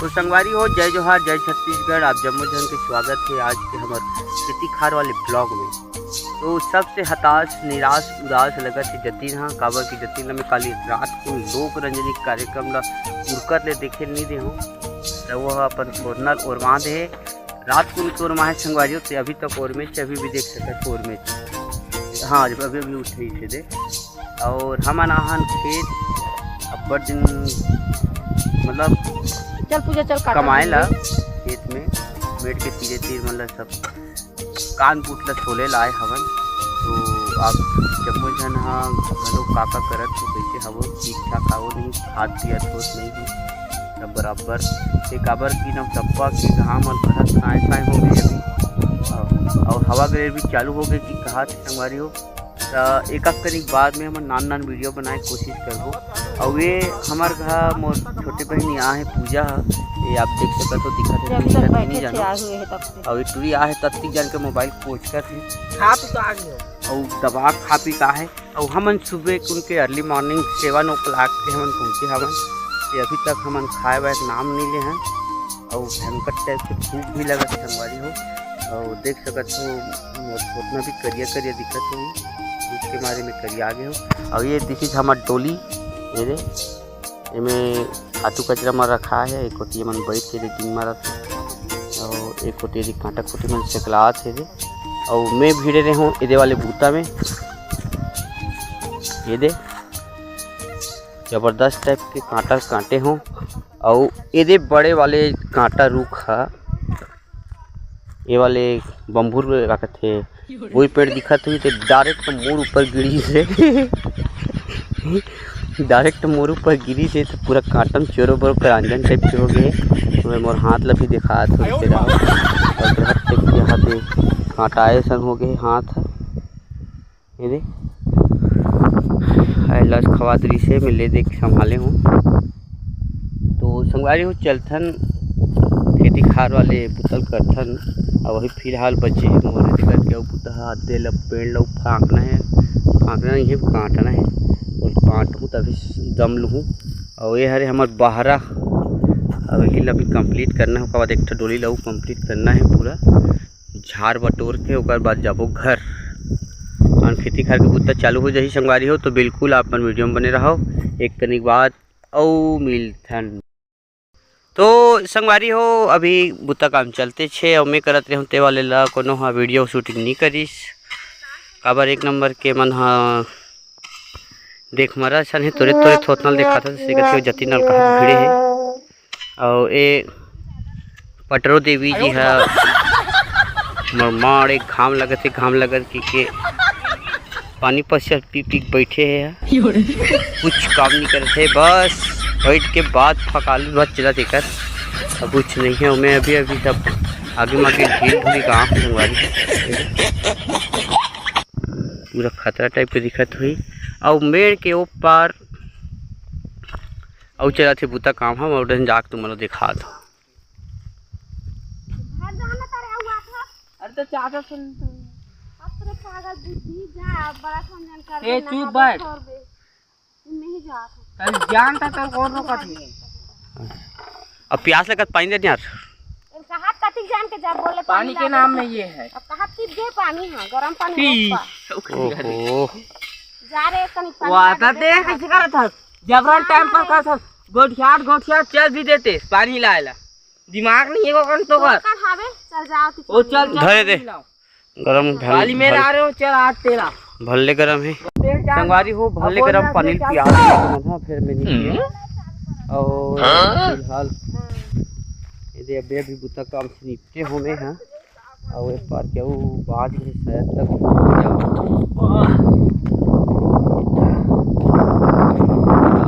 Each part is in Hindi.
तो संगवारी हो, जय जोहार, जय छत्तीसगढ़। आप जम्मू जन के स्वागत है आज के हमारे खेती खार वाले ब्लॉग में। तो सबसे हताश, निराश, उदास लगत है जतीन हाँ काबर की जतीन में काली रात को लोक रंजनी कार्यक्रम ला उड़कर ले देखे नहीं दे हूँ। तो वह अपन सोनल ओरमा दे रात को तो ओरमा है संगवारी तो अभी तक और में अभी भी देख सकते और में हाँ अभी अभी उठे थे दे। और हम अनाहन खेत अब्बर दिन मतलब चल पूजा चल कमाए ला खेत में बैठ के तीरे तीर मतलब सब कान पुटला छोले लाए हवन। तो आप जम्मू जन हाँ घलो काका करत तो कैसे हवो ठीक ठाक आवो नहीं खाद पिया ठोस नहीं सब बराबर से काबर की न टप्पा के घाम और भरत साए साए हो गए अभी और हवा गरेर भी चालू हो गई कि कहा संगवारी हो। एक करीब बाद में हम नान वीडियो बनाए कोशिश करबो। और ये हमार घर मोर छोटे बहन यहाँ है पूजा ये आप देख सकते हो दिखा नहीं जाना और टूरी आ है तत्ती जान के मोबाइल पोच कर और दवा खा पी का है। और हमन सुबह उनके अर्ली मॉर्निंग 7 o'clock के हमन पहुँचे हवन ये अभी तक हमन खाए वाए नाम नहीं ले हैं और भयंकर टाइप से भूख भी लगा संगवारी हो। और देख सकते हो उतना भी करिया करिया दिखत हो उसके मारे में करिया आगे हो। और ये दिखी हमार डोली ये रे इमें खातू कचरा में रखा है। एक कोटी मन बैठ के टिंग मारा था और एक कोटी कांटा कोटी मन सेकला थे रे। और मैं भीड़े रहे हूँ ये वाले बूता में ये दे जबरदस्त टाइप के कांटा कांटे हों और ये बड़े वाले कांटा रूख है ये वाले बम्बूर रखा थे वही पेड़ दिखत हुई तो डायरेक्ट मोर ऊपर गिरी से डायरेक्ट मोर ऊपर गिरी से तो पूरा काटम चोरो बरो करांजन टाइप के हो गए। तो मैं मोर हाथ लभी दिखा थोड़ी देर और हाथ कांटा ऐसा हो गए हाथ ये लस खवादरी से मिले देख संभाले हूँ। तो संगवारी हो चलथन खेती खार वाले बुतल करथन और वही फिलहाल बच्चे हैं मोरे करके बुता हाथ दे लब पेड़ लो फाँकना नहीं है काटना है और काटूँ तभी दम लूँ। और ये हरे हमारे बाहरा अब यही अभी कंप्लीट करना है बाद एक डोली लहू कंप्लीट करना है पूरा झाड़ बटोर के ओकर बाद जाबो घर और खेती खार के बुत्ता चालू हो जाही संगवारी हो। तो बिल्कुल आप वीडियो में बने रहो एक तनिक बाद औ मिलथन। तो संगवारी हो अभी बुत्ता काम चलते छे और मैं करत रहूँ ते वाले ला कोनो हाँ वीडियो शूटिंग नहीं करीस काबर एक नंबर के मन हाँ देख मरा सन है तोरे तोरे थोतनल देखा था से कहते जती नल कहा भिड़े है। और ये पटरो देवी जी है मरमाड़ एक घाम लगत कि पानी पश्चात पी पी बैठे है कुछ काम नहीं करते बस बैठ के बाद फकालू बस चला देकर अब कुछ नहीं है। मैं अभी अभी सब आगे मागे ढील ढूली गाँव संगवारी पूरा खतरा टाइप के दिखत हुई। और मेड़ के ऊपर और चला थे बूता काम हम और जाके तुम मनो दिखा दो। अरे तो चाचा सुन ए चुप बैठ नहीं जा कल जान था तो और रोका थी अब प्यास लगत पानी दे यार कहा कति जान के जा बोले पानी के नाम में ये है अब कहा टिप दे पानी हां गरम पानी ओहो जा रे कनी पानी वो आता दे कैसे करा था जबरन टाइम पर कर था गोठियाट चल भी देते पानी लाएला दिमाग नहीं है वो कौन तो कर खावे चल जाओ ओ चल धरे दे गरम वाली में आ रहे हो चल आज तेरा भल्ले गरम है संगवारी हो भल्ले गरम पानी प्यास था फिर मैं नहीं पिया। और फिलहाल ये अबे भी बुता काम से निपटे होने हैं और एक बार क्या वो बाद में शायद तक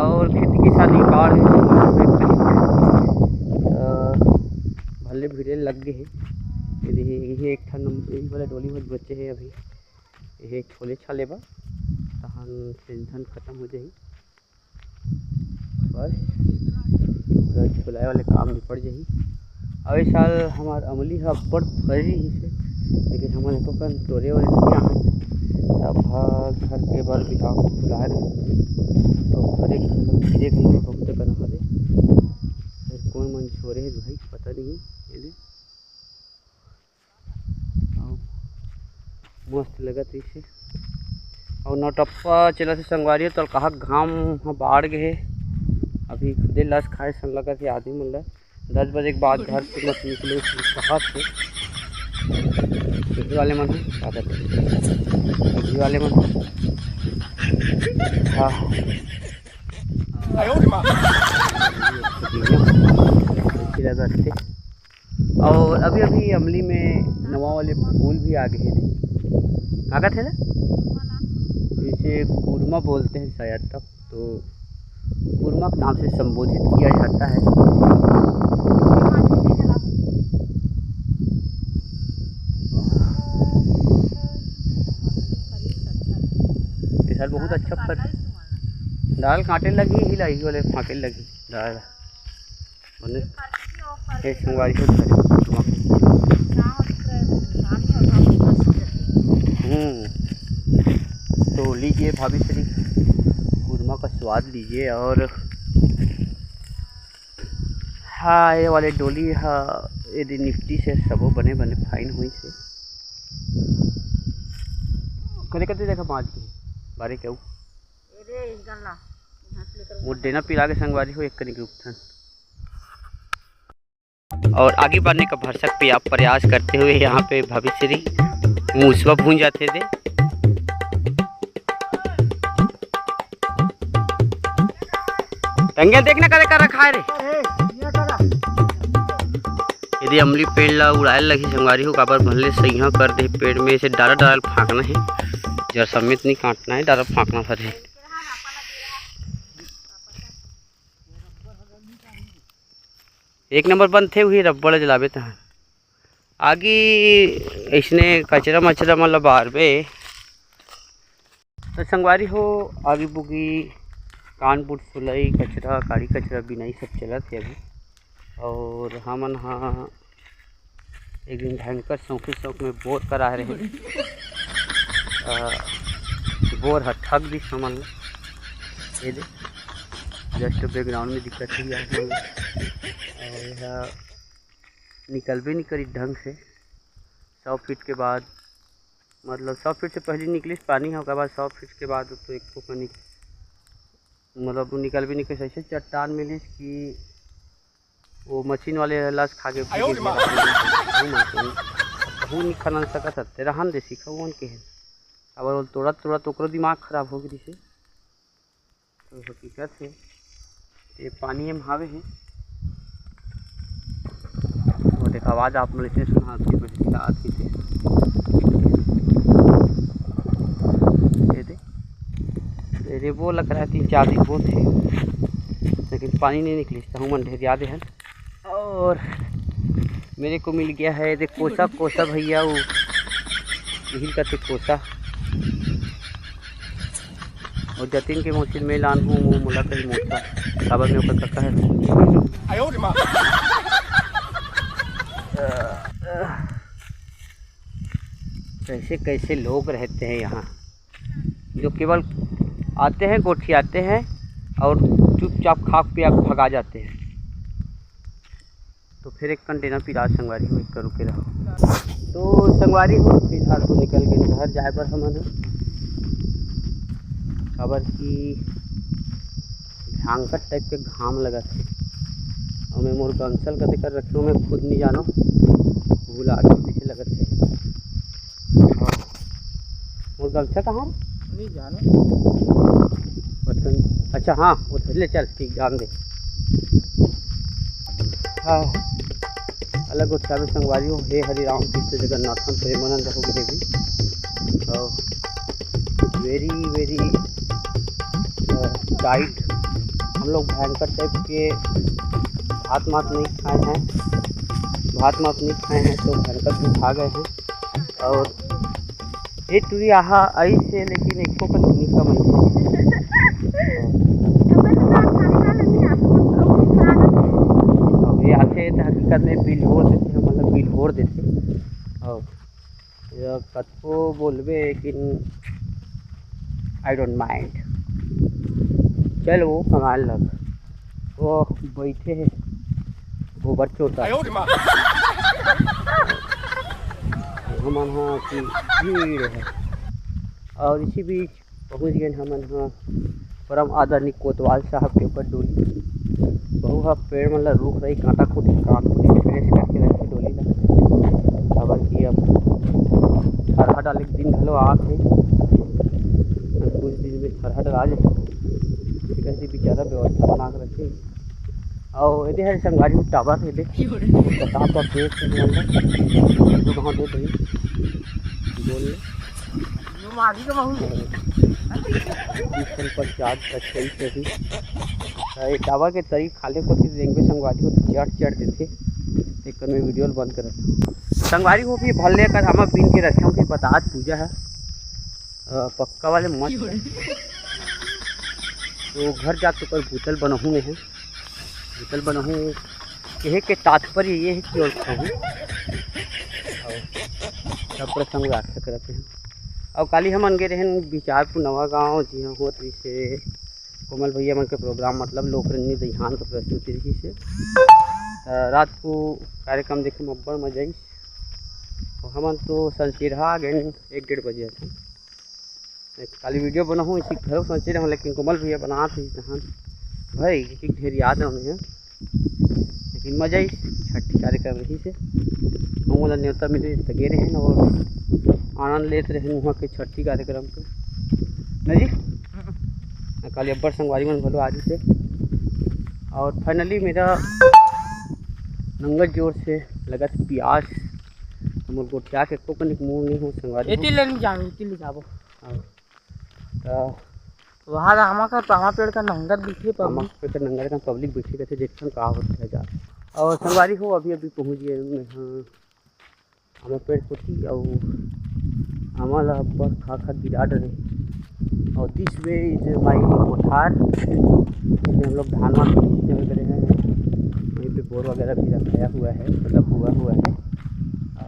और खेती किसानी कार भल्ले भिड़े लग गए हैं। ये एक ठन वाला डोली में बच्चे हैं अभी ये एक छोले छाले बा तहन टेंशन खत्म हो जाही बस पूरा छोलाए वाले काम निपट जाही। और इस साल हमार अमली है बड़ फरी ही से लेकिन हमारे तो कन तोरे वाले नहीं आए सब घर के बार बिहाव बुला रहे तो घरे खिले बहुत कना दे फिर कौन मन हो रहे हैं भाई, पता नहीं। ये देख, मस्त लगत इसे। और नौटप्पा चला से संगवारी हो तो कहा घाम बाढ़ गए। अभी खुदे लस खाए सन लगा कि आदमी मतलब 10 बजे के बाद घर से मत निकले कहा से वाले मन क्या करते वाले मन। हाँ अच्छे। और अभी अभी अमली में नवा वाले फूल भी आ गए थे। क्या थे ना, इसे कुरमा बोलते हैं शायद तक, तो कुरमा के नाम से संबोधित किया जाता है। इस साल बहुत अच्छा फल। दाल कांटे लगी ही लाई वाले फाँके लगी दाल संगवारी तो लीजिए भाभी श्री, कुरमा का स्वाद लीजिए। और हाँ ये वाले डोली हाँ ये निफ्टी से सबो बने बने फाइन हुई से करे करते देखा 5 के बारे क्यों वो देना पिला के संगवारी हो एक कनी के उपथन। और आगे बढ़ने का भरसक पे आप प्रयास करते हुए यहाँ पे भविष्य मूसवा भून जाते थे। टंगे देखना करे कर रखा है रे। यदि अमली पेड़ ला उड़ाए लगी संगवारी हो काबर भले सही कर दे पेड़ में से डारा डारा फाँकना है, जर समेत नहीं काटना है, डारा फाँकना भर है। एक नंबर बंद थे वही रबड़ जलावे तहाँ आगे इसने कचरा मचरा मतलब बाहर बे तो संगवारी हो आगे बुगी कानपुर सुलई कचरा काड़ी कचरा बिनाई सब चला थे अभी। और हमन हाँ एक दिन भयंकर शौक में बोर करा रहे हैं। बोर है ठग भी समझ ये दे जस्ट बैकग्राउंड में दिक्कत ही है। और यह निकल भी नहीं करी ढंग से 100 फीट के बाद, मतलब 100 फीट से पहले निकली पानी है, उसके बाद 100 फीट के बाद तो एक को पानी मतलब निकल भी नहीं करी। ऐसे चट्टान मिली कि वो मशीन वाले लस खा के नहीं खा सकता तेरा हम दे सीखा वन के है। अब तोड़ा तोड़ा तो दिमाग खराब हो गई से। तो हकीकत है ये पानी में हावे है। वो देखा आवाज़ आप लोग इसे सुना आती थी। ये वो लग रहा है 3-4 दिन वो थे लेकिन पानी नहीं निकली हूँ मन ढेर याद है। और मेरे को मिल गया है देख कोसा भैया वो यही कहते कोसा। और जतिन के मौसी में लान हूँ वो मुला कहीं मोटा खबर में ऊपर कक्का है। कैसे कैसे लोग रहते हैं यहाँ जो केवल आते हैं कोठी आते हैं और चुपचाप खा पिया भगा जाते हैं। तो फिर एक कंटेनर पिला संगवारी हो एक करू के रहो तो संगवारी हो फिलहाल तो निकल गए घर जाए पर हमारे खबर की झांकट टाइप के घाम लगा थे और मैं मोर कंसल कते कर रखी हूँ मैं खुद नहीं जानो भूल आगे पीछे लगे थे। मोर गमछा कहाँ नहीं जानो बर्तन अच्छा हाँ वो ले चल ठीक जान दे। हाँ अलग उत्साह में संगवारी हो हे हरि राम कृष्ण जगन्नाथन प्रेमानंद हो देवी और वेरी डाइट हम लोग भयंकर टाइप के भात मात नहीं खाए हैं तो भयंकर भी खा गए हैं। और ये टूरी आहा आई से लेकिन एक को नहीं कम ये आते तो हकीकत में बिल होर देते हैं मतलब बिल होर देते और कथो बोलबे लेकिन आई डोंट माइंड। चल वो कमाल लग वो बैठे हैं गोबर चोटा हमन हाँ की भीड़ है। और इसी बीच पहुँच गए हमन हाँ परम आदरणीय कोतवाल साहब के ऊपर डोली। बहु हा पेड़ मतलब रुक रही कांटा कुटी फ्रेश करके रखे डोली ला। खबर की अब हरहा डाले दिन घलो आथे कुछ दिन में हरहा डाल कैसे बेचारा व्यवस्था बना कर रखे। और ये हर संगवारी टावर है बता का पेड़ से जो कहाँ दे रही बोल पर चार्ज सही सही टावर के तरीक खाले को देंगे संगवारी को चढ़ देते एक में वीडियो बंद कर संगवारी को भी भल लेकर हम बीन के रखे कि बताज पूजा है पक्का वाले मत तो घर जाकर पर भूतल बनहूँ में है भूतल बनहूँ कहे के तात्पर्य ये है कि और कहूँ सब प्रसंग व्याख्या करते हैं। और काली हम अनगे रहन बिचारपुर नवा गाँव जी हाँ होत रही से कोमल भैया मन के प्रोग्राम मतलब लोकरंजनी दहिहान का प्रस्तुति रही से रात को कार्यक्रम देखे में अब्बड़ मजा आई। और हमन तो संचिरहा गए 1-1:30 बजे थे काली वीडियो बनाऊँ इसी घर सोचे रहा लेकिन कोमल भैया बना थी दहान भाई एक ढेर याद है उन्हें लेकिन मजा आई छठी कार्यक्रम रही से हम वाला न्योता मिले तगे रहे और आनंद लेते रहे वहाँ के छठी कार्यक्रम के न जी काली अब्बड़ संगवारी मन भलो आज से। और फाइनली मेरा नंगत जोर से लगा प्यास मोर गोठिया के को कनिक मुँह नहीं हो संगवारी इति ले नहीं जाऊँ इति ले जाबो तो वहाँ रामा का पामा पेड़ का नंगर दिखे पामा पेड़ का नंगर का पब्लिक बैठी रहते देखते कहाँ होता है जा। और संगवारी हो अभी पहुँच गए हाँ हमारे पेड़ पोती और हमारा अब्बड़ खा गिरा डरे। और दिस वे इज माई कोठार जिसमें हम लोग धान वान करे हैं वहीं पे बोर वगैरह भी रखाया हुआ है मतलब हुआ है।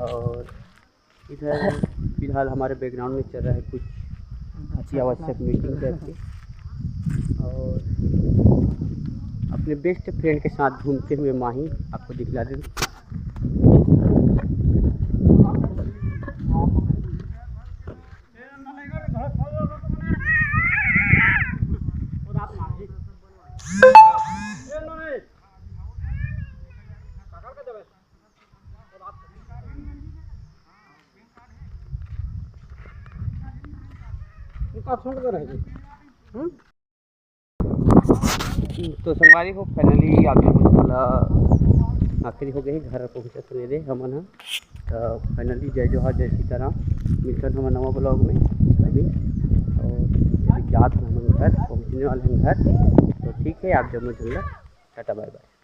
और इधर फिलहाल हमारे बैकग्राउंड में चल रहा है कुछ अति आवश्यक मीटिंग करके और अपने बेस्ट फ्रेंड के साथ घूमते हुए माही आपको दिखला दें। तो संगवारी हो फाइनली आप आखिरी हो गई घर पहुँचा सवेरे हमन तो फाइनली जय जोहार जय सीताराम मिलकर हम नवा ब्लॉग में अभी और याद हम घर पहुँचने वाले हैं घर तो ठीक है आप जब मुझे टाटा बाय बाय।